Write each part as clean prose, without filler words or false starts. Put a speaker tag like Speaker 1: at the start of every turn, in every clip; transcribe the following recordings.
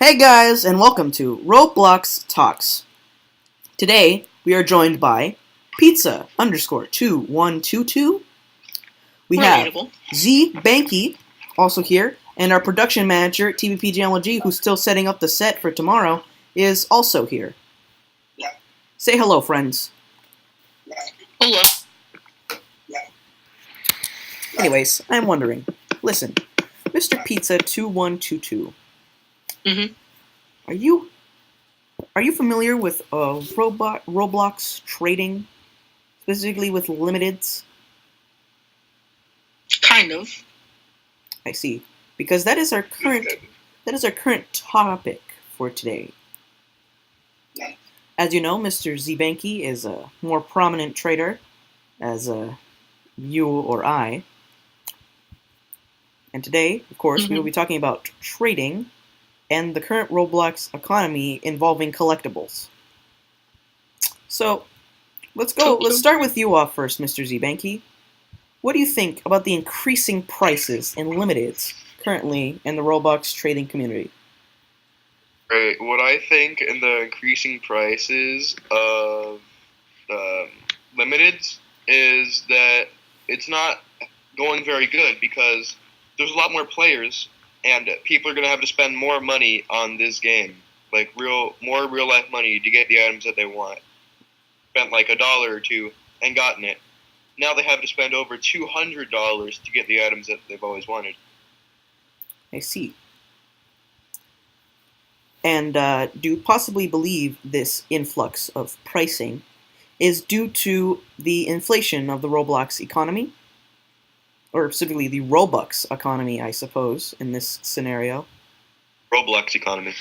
Speaker 1: Hey guys, and welcome to Roblox Talks. Today, we are joined by Pizza underscore 2122. We have
Speaker 2: Relatable.
Speaker 1: zBanky also here, and our production manager, TVPGLG, who's still setting up the set for tomorrow, is also here. Say hello, friends.
Speaker 2: Hello.
Speaker 1: Anyways, I'm wondering. Listen, Mr. Pizza 2122.
Speaker 2: Mm-hmm.
Speaker 1: Are you familiar with Roblox trading, specifically with limiteds?
Speaker 2: Kind of.
Speaker 1: I see, because that is our current topic for today. As you know, Mr. zBanky is a more prominent trader, as you or I. And today, of course, we will be talking about trading and the current Roblox economy involving collectibles. So, let's go. Let's start with you off first, Mr. zBanky. What do you think about the increasing prices in limiteds currently in the Roblox trading community?
Speaker 3: Right. What I think in the increasing prices of limiteds is that it's not going very good because there's a lot more players and people are going to have to spend more money on this game, like more real life money to get the items that they want. Spent like $1 or $2 and gotten it. Now they have to spend over $200 to get the items that they've always wanted.
Speaker 1: I see. And do you possibly believe this influx of pricing is due to the inflation of the Roblox economy? Or specifically the Robux economy, I suppose, in this scenario?
Speaker 3: Roblox economy.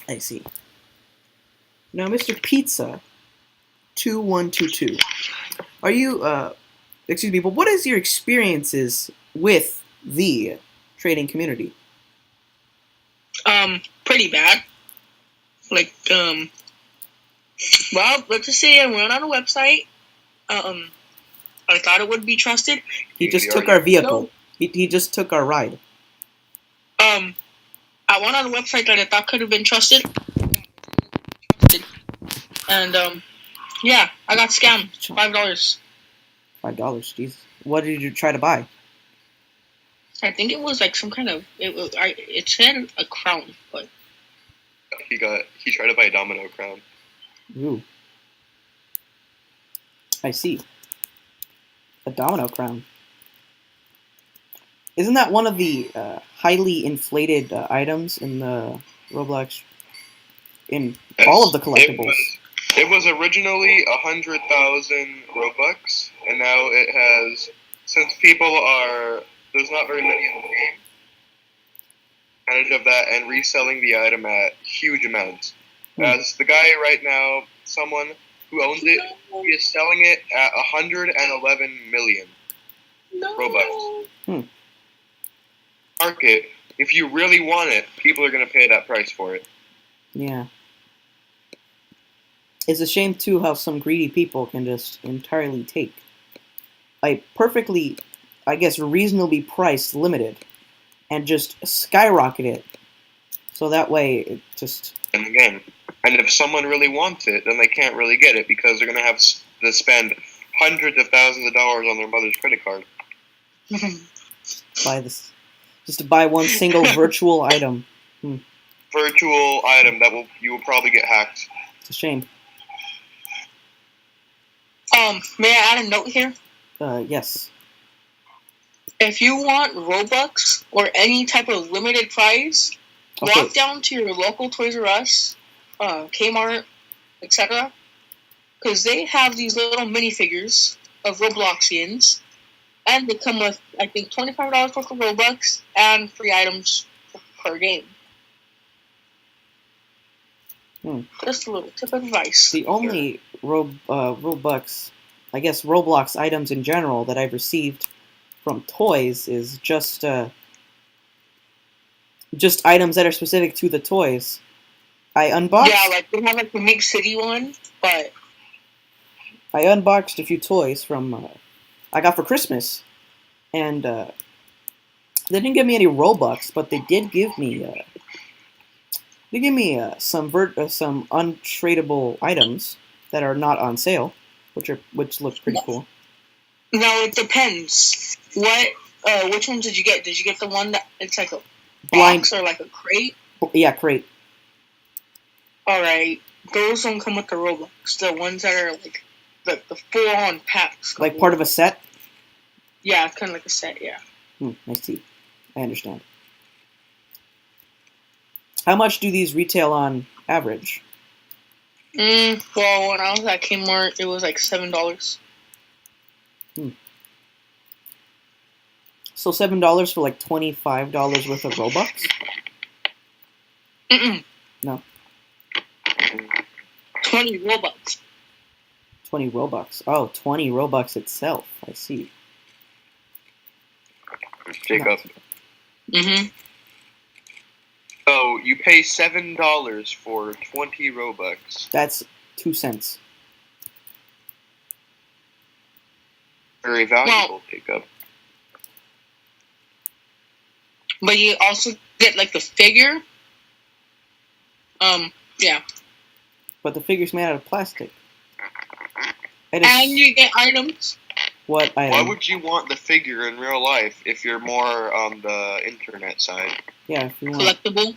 Speaker 1: I see. Now, Mr. Pizza 2122, are you, excuse me, but what is your experiences with the trading community?
Speaker 2: Pretty bad. Like, well, let's just say I went on a website. I thought it would be trusted.
Speaker 1: He just took our vehicle. He just took our ride.
Speaker 2: I went on a website that I thought could have been trusted. And, yeah, I got scammed. $5.
Speaker 1: $5, jeez. What did you try to buy?
Speaker 2: I think it was like some kind of, it said a crown, but.
Speaker 3: He tried to buy a domino crown.
Speaker 1: Ooh. I see. A domino crown. Isn't that one of the highly inflated items in the Roblox? In all of the collectibles.
Speaker 3: It was originally 100,000 Robux, and now it has, since there's not very many in the game, advantage of that and reselling the item at huge amounts. As the guy right now, someone who owns it, he is selling it at 111 million Robux. Market, if you really want it, people are going to pay that price for it.
Speaker 1: Yeah. It's a shame, too, how some greedy people can just entirely take a perfectly, I guess, reasonably priced limited and just skyrocket it. So that way, it just...
Speaker 3: And again, if someone really wants it, then they can't really get it because they're going to have to spend hundreds of thousands of dollars on their mother's credit card.
Speaker 1: Just to buy one single virtual item.
Speaker 3: Virtual item you will probably get hacked.
Speaker 1: It's a shame.
Speaker 2: May I add a note here?
Speaker 1: Yes.
Speaker 2: If you want Robux or any type of limited prize, walk down to your local Toys R Us, Kmart, etc. Because they have these little minifigures of Robloxians, and they come with, I think, $25 worth of Robux and free items per game. Just a little tip of advice.
Speaker 1: The only Robux, I guess Roblox items in general that I've received from toys is just items that are specific to the toys. I unboxed.
Speaker 2: Yeah, like they have like the Make City one, but
Speaker 1: I unboxed a few toys from I got for Christmas, and They didn't give me any Robux, but they did give me some untradeable items that are not on sale, which look pretty cool.
Speaker 2: Now it depends. Which one did you get? Did you get the one that it's like a
Speaker 1: Blind,
Speaker 2: box or like a crate?
Speaker 1: yeah, crate.
Speaker 2: All right, those don't come with the Robux. The ones that are like the full-on packs.
Speaker 1: Like part of a set?
Speaker 2: Yeah, it's kind of like a set, yeah.
Speaker 1: I see. I understand. How much do these retail on average?
Speaker 2: Well, when I was at Kmart, it was like $7.
Speaker 1: So $7 for like $25 worth of Robux? No.
Speaker 2: 20 Robux.
Speaker 1: 20 Robux. Oh, 20 Robux itself. I see.
Speaker 3: Jacob.
Speaker 2: Mm-hmm.
Speaker 3: So you pay $7 for 20 Robux.
Speaker 1: That's 2 cents.
Speaker 3: Very valuable, Jacob.
Speaker 2: But you also get like the figure. Yeah.
Speaker 1: But the figure's made out of plastic.
Speaker 2: And you get items.
Speaker 1: What item?
Speaker 3: Why would you want the figure in real life if you're more on the internet side?
Speaker 1: Yeah, if you want.
Speaker 2: Collectible.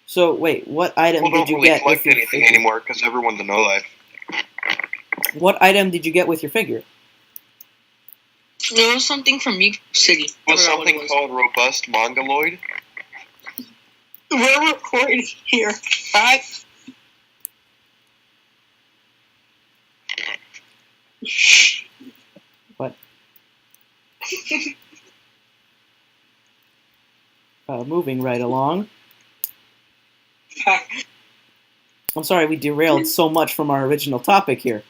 Speaker 1: So wait, what item
Speaker 3: People
Speaker 1: did you
Speaker 3: don't really
Speaker 1: get with
Speaker 3: collect
Speaker 1: your
Speaker 3: anything
Speaker 1: figure?
Speaker 3: anymore because everyone's a no life.
Speaker 1: What item did you get with your figure?
Speaker 2: It was something from Meat City.
Speaker 3: It was something called Robust Mongoloid.
Speaker 2: We're recording here. Right?
Speaker 1: What? Moving right along. I'm sorry we derailed so much from our original topic here.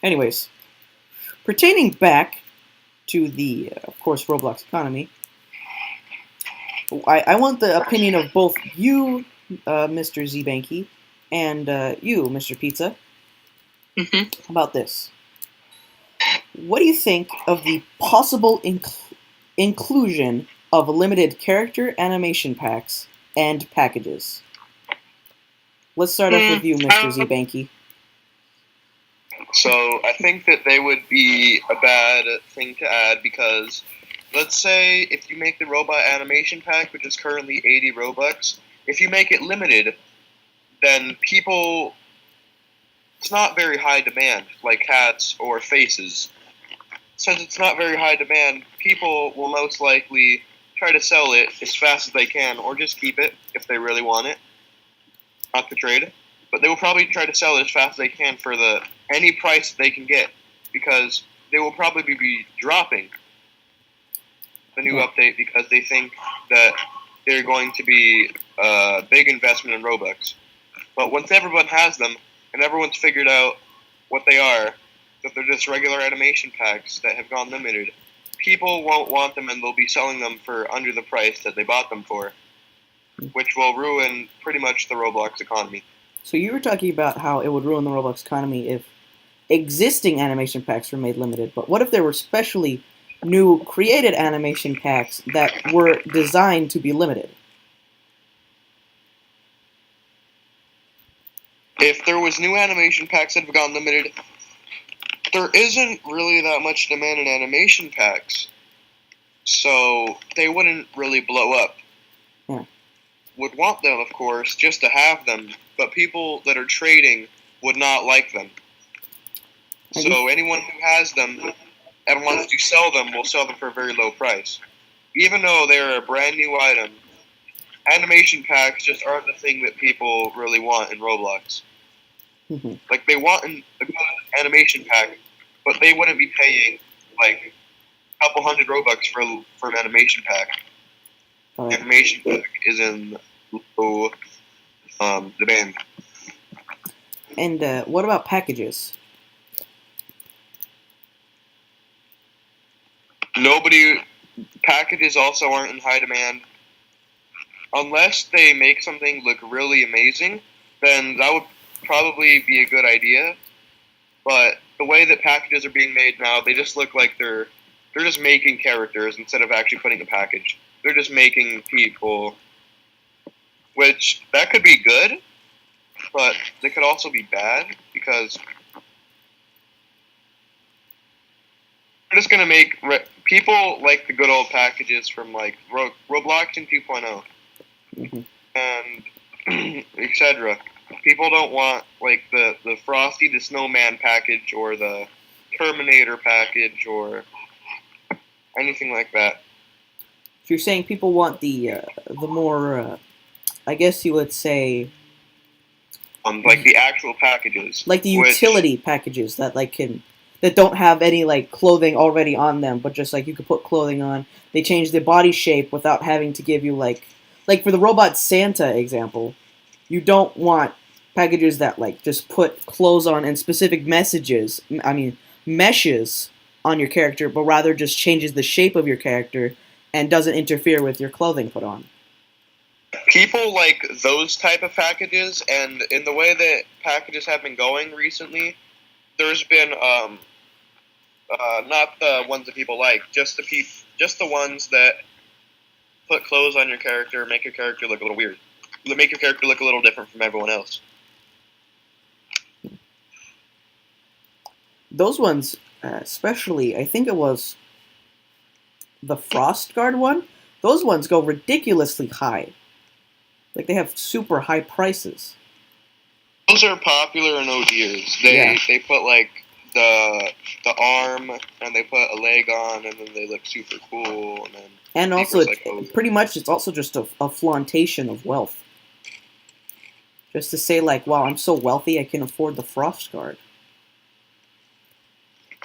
Speaker 1: Anyways, pertaining back to the, of course, Roblox economy, I want the opinion of both you, Mr. zBanky, and you, Mr. Pizza, about this. What do you think of the possible inclusion of limited character animation packs and packages? Let's start off with you, Mr. zBanky.
Speaker 3: So I think that they would be a bad thing to add because, let's say if you make the robot animation pack, which is currently 80 Robux, if you make it limited, then people, it's not very high demand, like hats or faces. Since it's not very high demand, people will most likely try to sell it as fast as they can, or just keep it if they really want it, not to trade. But they will probably try to sell it as fast as they can for any price they can get, because they will probably be dropping the new update because they think that they're going to be a big investment in Robux. But once everyone has them and everyone's figured out what they are, that they're just regular animation packs that have gone limited, people won't want them and they'll be selling them for under the price that they bought them for, which will ruin pretty much the Roblox economy.
Speaker 1: So you were talking about how it would ruin the Roblox economy if existing animation packs were made limited, but what if there were specially new created animation packs that were designed to be limited?
Speaker 3: If there was new animation packs that have gone limited, there isn't really that much demand in animation packs, so they wouldn't really blow up.
Speaker 1: Yeah.
Speaker 3: Would want them, of course, just to have them, but people that are trading would not like them. So anyone who has them and wants to sell them will sell them for a very low price. Even though they're a brand new item, animation packs just aren't the thing that people really want in Roblox. Like, they want a good animation pack, but they wouldn't be paying like a couple hundred Robux for an animation pack. Animation pack is in low demand.
Speaker 1: And what about packages?
Speaker 3: Packages also aren't in high demand. Unless they make something look really amazing, then that would probably be a good idea. But the way that packages are being made now, they just look like they're they're just making characters instead of actually putting a package. They're just making people, which that could be good, but they could also be bad because they're just gonna make people like the good old packages from like Roblox and 2.0
Speaker 1: Mm-hmm.
Speaker 3: and etc. People don't want like the Frosty the Snowman package or the Terminator package or anything like that.
Speaker 1: So you're saying people want the more, I guess you would say,
Speaker 3: Like the actual packages,
Speaker 1: like the utility packages that that don't have any like clothing already on them, but just like you could put clothing on. They change the body shape without having to give you like for the robot Santa example, you don't want packages that like just put clothes on and specific meshes on your character, but rather just changes the shape of your character and doesn't interfere with your clothing put on.
Speaker 3: People like those type of packages, and in the way that packages have been going recently, there's been not the ones that people like, just the ones that put clothes on your character, make your character look a little weird, make your character look a little different from everyone else.
Speaker 1: Those ones, especially, I think it was the Frost Guard one. Those ones go ridiculously high. Like they have super high prices.
Speaker 3: Those are popular in OGers. They put like the arm and they put a leg on and then they look super cool
Speaker 1: and also pretty much it's also just a flauntation of wealth. Just to say like, wow, I'm so wealthy I can afford the Frost Guard.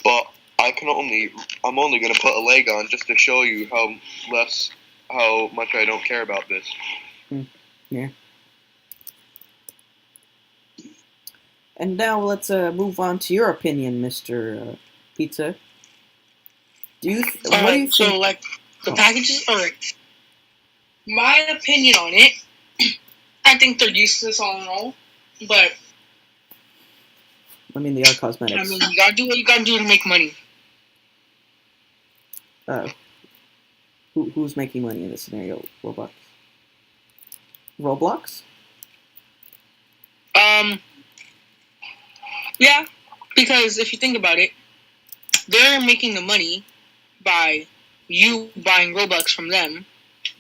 Speaker 3: But I'm only gonna put a leg on just to show you how much I don't care about this.
Speaker 1: Yeah. And now let's move on to your opinion, Mr. Pizza. What do you think?
Speaker 2: So, like, the packages, alright. My opinion on it, I think they're useless all in all, but
Speaker 1: I mean, they are cosmetics.
Speaker 2: I mean, you gotta do what you gotta do to make money.
Speaker 1: Who's making money in this scenario? Roblox? Roblox?
Speaker 2: Yeah, because if you think about it, they're making the money by you buying Robux from them.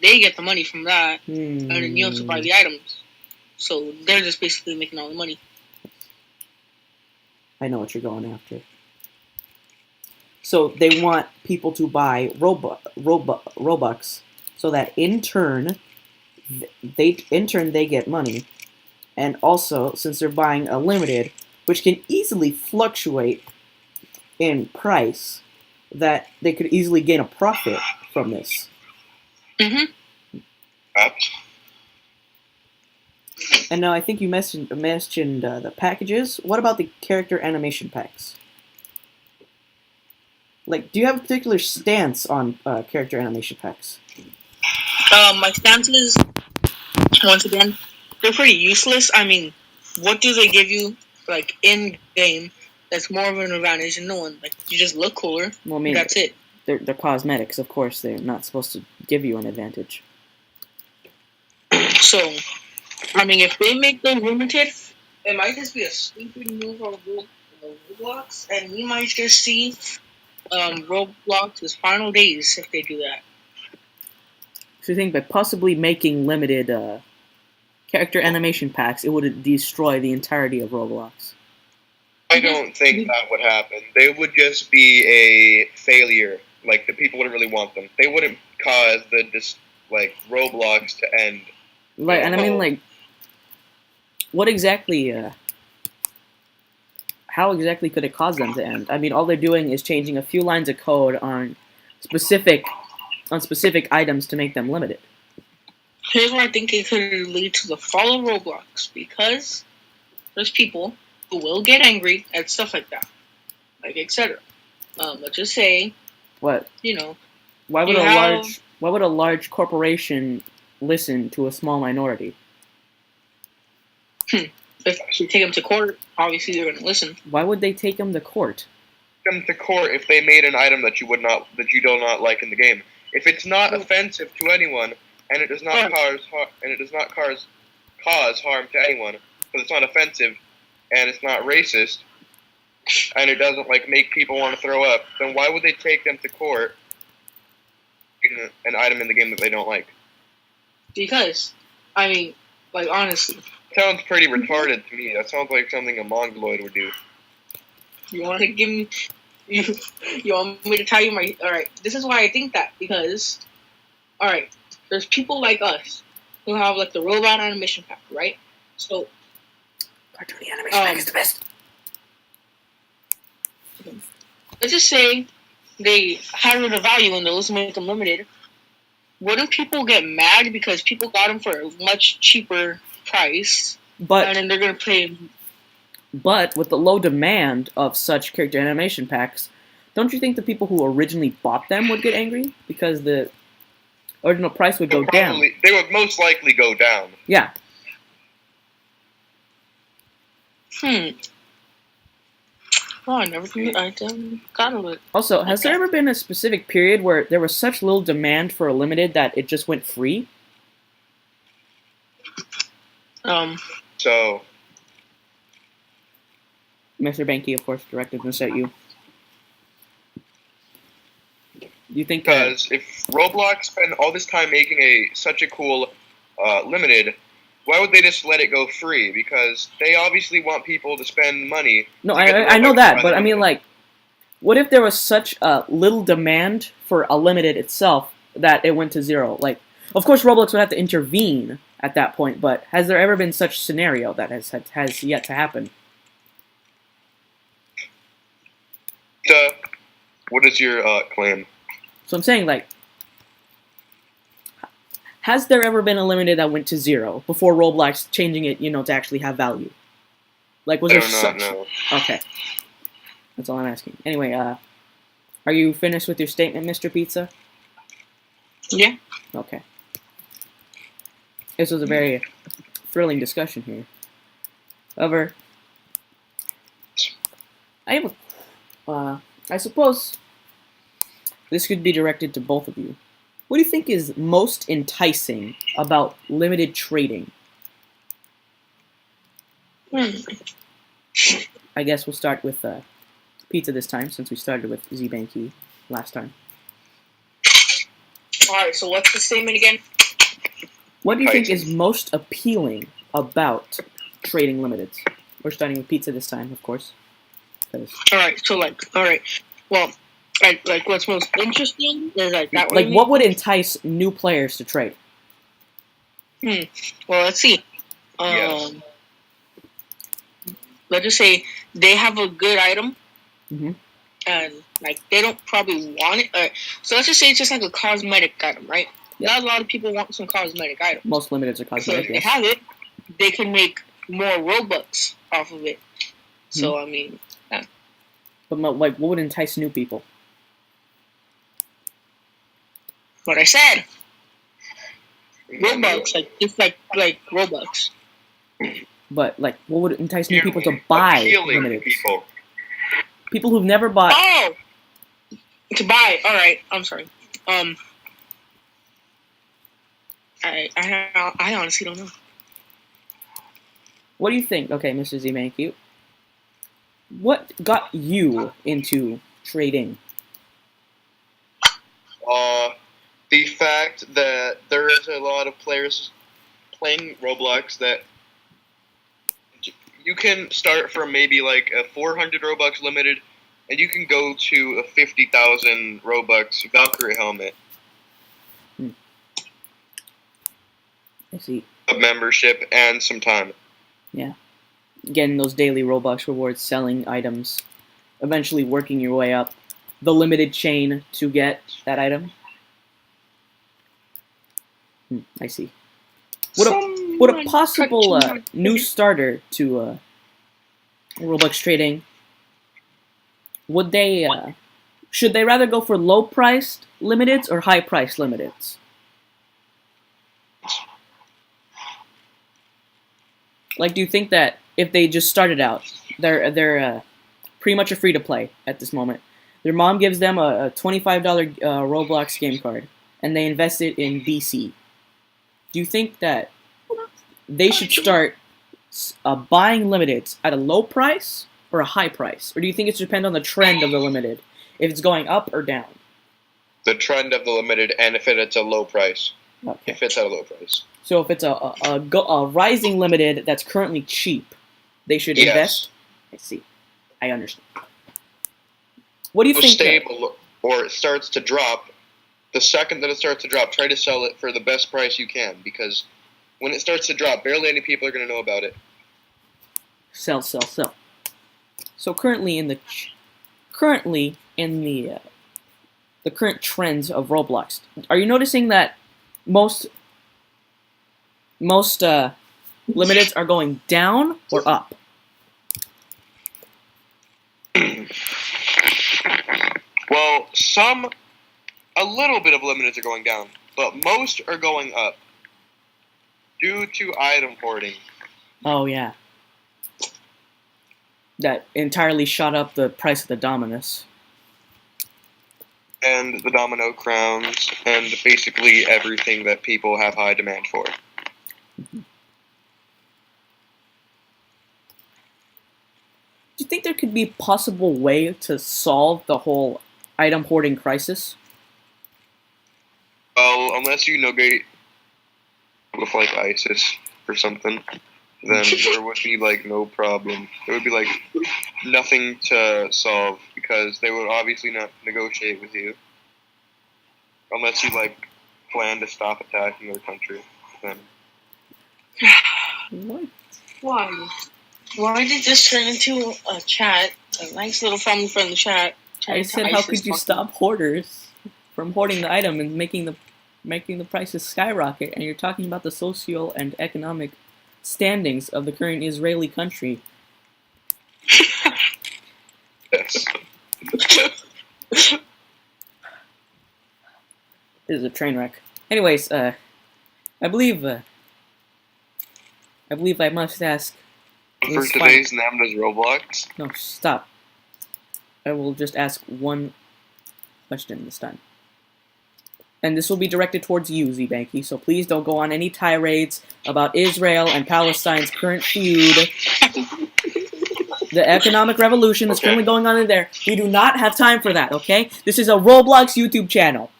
Speaker 2: They get the money from that, and then you have to buy the items. So they're just basically making all the money.
Speaker 1: I know what you're going after. So they want people to buy Robux, so that in turn they get money, and also since they're buying a limited, which can easily fluctuate in price, that they could easily gain a profit from this.
Speaker 2: Mm-hmm.
Speaker 1: And now I think you mentioned the packages. What about the character animation packs? Like, do you have a particular stance on character animation packs?
Speaker 2: My stance is, once again, they're pretty useless. I mean, what do they give you, like, in-game that's more of an advantage than no one? Like, you just look cooler. Well, I mean, that's it.
Speaker 1: They're cosmetics, of course. They're not supposed to give you an advantage.
Speaker 2: So, I mean, if they make them limited, it might just be a stupid move on Roblox, and we might just see Roblox's final days if they do that.
Speaker 1: So you think by possibly making limited character animation packs, it would destroy the entirety of Roblox?
Speaker 3: I don't think that would happen. They would just be a failure. Like, the people wouldn't really want them. They wouldn't cause Roblox to end.
Speaker 1: Like, and I mean, like, what exactly? How exactly could it cause them to end? I mean, all they're doing is changing a few lines of code on specific items to make them limited.
Speaker 2: Here's where I think it could lead to the fall of Roblox, because there's people who will get angry at stuff like that, like etc. Let's just say,
Speaker 1: what?
Speaker 2: You know,
Speaker 1: why would a large corporation listen to a small minority?
Speaker 2: If you take them to court, obviously they're going to listen.
Speaker 1: Why would they take them to court?
Speaker 3: them to court if they made an item that you do not like in the game. If it's not offensive to anyone and it does not cause harm to anyone, because it's not offensive and it's not racist and it doesn't like make people want to throw up, then why would they take them to court in an item in the game that they don't like?
Speaker 2: Because, I mean, like honestly,
Speaker 3: sounds pretty retarded to me. That sounds like something a mongoloid would do.
Speaker 2: You want to give me? You want me to tell you my? All right, this is why I think that, because, all right, there's people like us who have like the robot animation pack, right? So,
Speaker 1: cartoony animation pack is the best.
Speaker 2: Let's just say they had a value and those make them limited. Wouldn't people get mad because people got them for a much cheaper price, and then they're gonna pay?
Speaker 1: But with the low demand of such character animation packs, don't you think the people who originally bought them would get angry because the original price would go down?
Speaker 3: They would most likely go down.
Speaker 1: Yeah.
Speaker 2: Oh, I never got of it.
Speaker 1: Also, has there ever been a specific period where there was such little demand for a limited that it just went free?
Speaker 3: So,
Speaker 1: Mr. Banky, of course, directed this at you. Do you think?
Speaker 3: Because if Roblox spent all this time making such a cool limited, why would they just let it go free? Because they obviously want people to spend money.
Speaker 1: No, I know that, but I mean, like, what if there was such little demand for a limited itself that it went to zero? Like, of course, Roblox would have to intervene at that point, but has there ever been such scenario that has yet to happen?
Speaker 3: What is your claim?
Speaker 1: So I'm saying, like, has there ever been a limited that went to zero before Roblox changing it, to actually have value? Like, was there such?
Speaker 3: No.
Speaker 1: Okay, that's all I'm asking. Anyway, are you finished with your statement, Mr. Pizza?
Speaker 2: Yeah.
Speaker 1: Okay. This was a very thrilling discussion here. However, I suppose this could be directed to both of you. What do you think is most enticing about limited trading? I guess we'll start with Pizza this time, since we started with zBanky last time.
Speaker 2: Alright, so what's the statement again?
Speaker 1: What do you think is most appealing about trading limiteds? We're starting with Pizza this time, of course.
Speaker 2: Alright, well, like what's most interesting is like that.
Speaker 1: Like, what would entice new players to trade?
Speaker 2: Well, let's see.
Speaker 3: Yes.
Speaker 2: Let's just say they have a good item,
Speaker 1: mm-hmm.
Speaker 2: and like they don't probably want it. So let's just say it's just like a cosmetic item, right?
Speaker 1: Yeah.
Speaker 2: Not a lot of people want some cosmetic items.
Speaker 1: Most limiteds are cosmetic.
Speaker 2: So if they have it, they can make more Robux off of it. So I mean, yeah.
Speaker 1: But like, what would entice new people?
Speaker 2: What I said. Robux, like just like Robux.
Speaker 1: But like, what would entice new people to buy limiteds? People who've never bought.
Speaker 2: Oh, to buy. All right, I'm sorry. I honestly don't know.
Speaker 1: What do you think? Okay, Mr. zBanky, what got you into trading?
Speaker 3: The fact that there is a lot of players playing Roblox that you can start from maybe like a 400 Robux limited, and you can go to a 50,000 Robux Valkyrie helmet.
Speaker 1: I see.
Speaker 3: A membership and some time.
Speaker 1: Yeah. Getting those daily Robux rewards, selling items, eventually working your way up the limited chain to get that item. I see. Would a possible new starter to Roblox trading, would they should they rather go for low-priced limiteds or high-priced limiteds? Like, do you think that if they just started out, their pretty much a free-to-play at this moment. Their mom gives them a $25 Roblox game card, and they invest it in VC. Do you think that they should start buying limiteds at a low price or a high price? Or do you think it should depend on the trend of the limited, if it's going up or down?
Speaker 3: The trend of the limited, and if it's a low price.
Speaker 1: Okay.
Speaker 3: If it's at a low price.
Speaker 1: So if it's a rising limited that's currently cheap, they should invest? I see. I understand. What do you think?
Speaker 3: Stable, or it starts to drop. The second that it starts to drop, try to sell it for the best price you can, because when it starts to drop, barely any people are going to know about it.
Speaker 1: Sell. So currently in the current trends of Roblox, are you noticing that most limiteds are going down or up?
Speaker 3: Well, a little bit of limiteds are going down, but most are going up due to item hoarding.
Speaker 1: Oh yeah, that entirely shot up the price of the Dominus.
Speaker 3: And the domino crowns, and basically everything that people have high demand for.
Speaker 1: Do you think there could be a possible way to solve the whole item hoarding crisis?
Speaker 3: Well, unless you negate with like ISIS or something, then there would be like no problem. There would be like nothing to solve, because they would obviously not negotiate with you unless you like plan to stop attacking their country. Then
Speaker 1: What?
Speaker 2: Why? Why did this turn into a chat? A nice little family-friendly chat.
Speaker 1: I said, how could you stop hoarders from hoarding the item and making the prices skyrocket? And you're talking about the social and economic standings of the current Israeli country.
Speaker 3: yes.
Speaker 1: This is a train wreck. Anyways, I believe I must ask.
Speaker 3: For today's Namda's Roblox.
Speaker 1: No, stop. I will just ask one question this time. And this will be directed towards you, zBanky, so please don't go on any tirades about Israel and Palestine's current feud. The economic revolution that's currently going on in there. We do not have time for that, okay? This is a Roblox YouTube channel.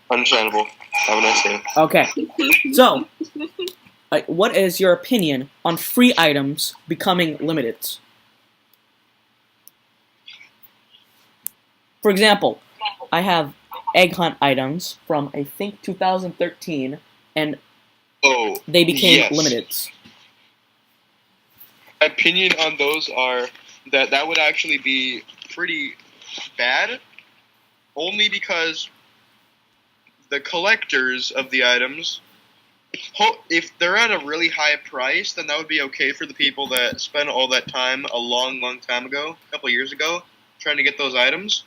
Speaker 3: Understandable. Have a nice day.
Speaker 1: Okay. So, what is your opinion on free items becoming limited? For example, I have egg hunt items from, I think, 2013, and they became limited.
Speaker 3: My opinion on those are that would actually be pretty bad, only because the collectors of the items, if they're at a really high price, then that would be okay for the people that spent all that time a long time ago, a couple years ago, trying to get those items.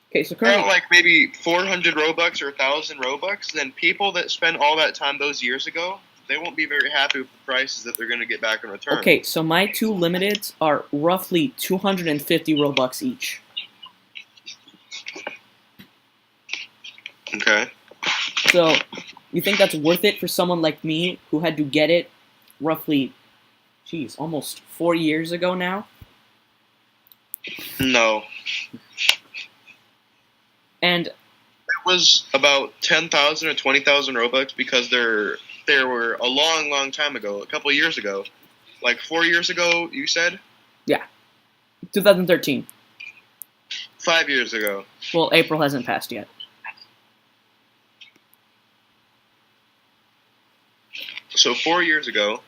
Speaker 1: Okay, so currently,
Speaker 3: like maybe 400 Robux or 1,000 Robux, then people that spent all that time those years ago, they won't be very happy with the prices that they're going to get back in return.
Speaker 1: Okay, so my two limiteds are roughly 250 Robux each.
Speaker 3: Okay.
Speaker 1: So, you think that's worth it for someone like me who had to get it roughly, almost 4 years ago now?
Speaker 3: No.
Speaker 1: And
Speaker 3: it was about 10,000 or 20,000 Robux because they were a long time ago, a couple years ago. Like 4 years ago, you said?
Speaker 1: Yeah. 2013.
Speaker 3: 5 years ago.
Speaker 1: Well, April hasn't passed yet.
Speaker 3: So 4 years ago,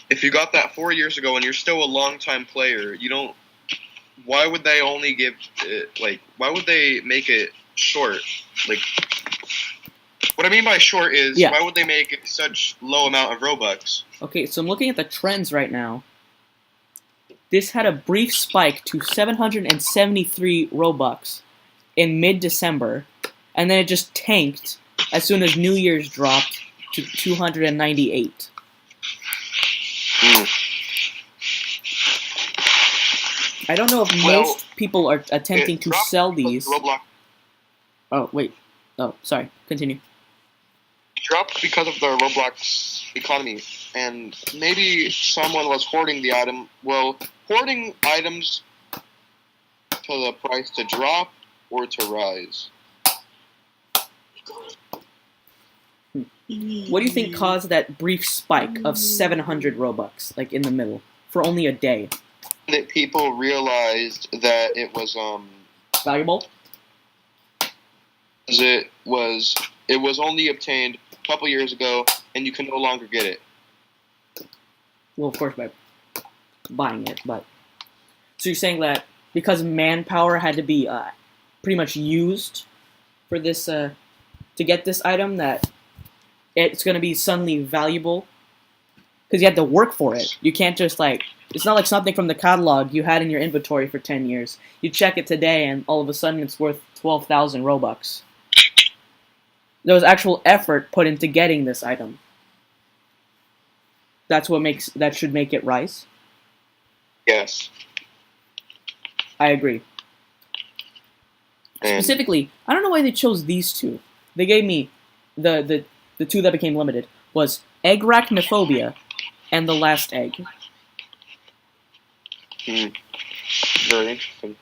Speaker 3: if you got that 4 years ago and you're still a long-time player, you don't. Why would they only give it, why would they make it short? Like, what I mean by short is, why would they make it such low amount of Robux?
Speaker 1: Okay, so I'm looking at the trends right now. This had a brief spike to 773 Robux in mid-December, and then it just tanked as soon as New Year's dropped to 298. I don't know if
Speaker 3: Well,
Speaker 1: most people are attempting
Speaker 3: It
Speaker 1: to
Speaker 3: dropped
Speaker 1: sell
Speaker 3: because
Speaker 1: these.
Speaker 3: Roblox
Speaker 1: Oh, wait. Oh, sorry. Continue.
Speaker 3: dropped because of the Roblox economy, and maybe someone was hoarding the item. Well, hoarding items to the price to drop or to rise.
Speaker 1: What do you think caused that brief spike of 700 Robux, like in the middle, for only a day?
Speaker 3: That people realized that it was
Speaker 1: Valuable?
Speaker 3: it was only obtained a couple years ago, and you can no longer get it.
Speaker 1: Well, of course, by buying it, but... So you're saying that because manpower had to be pretty much used for this, to get this item, that it's going to be suddenly valuable? Because you had to work for it. You can't just, like... It's not like something from the catalog you had in your inventory for 10 years. You check it today, and all of a sudden it's worth 12,000 Robux. There was actual effort put into getting this item. That should make it rise.
Speaker 3: Yes.
Speaker 1: I agree.
Speaker 3: And
Speaker 1: Specifically, I don't know why they chose these two. They gave me the two that became limited was Eggrachnophobia and The Last Egg.
Speaker 3: very interesting.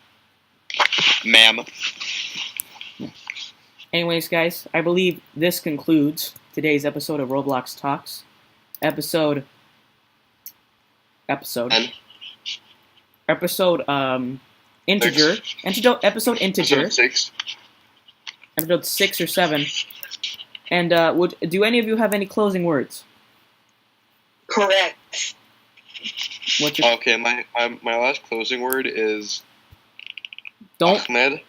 Speaker 3: Ma'am.
Speaker 1: Anyways, guys, I believe this concludes today's episode of Roblox Talks. Episode integer. Episode integer.
Speaker 3: Episode 6.
Speaker 1: Episode 6 or 7. And do any of you have any closing words?
Speaker 2: Correct.
Speaker 1: What's your
Speaker 3: Okay, my last closing word is
Speaker 1: don't
Speaker 3: Ahmed.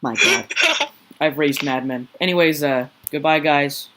Speaker 1: my god. I've raised madmen. Anyways, goodbye guys.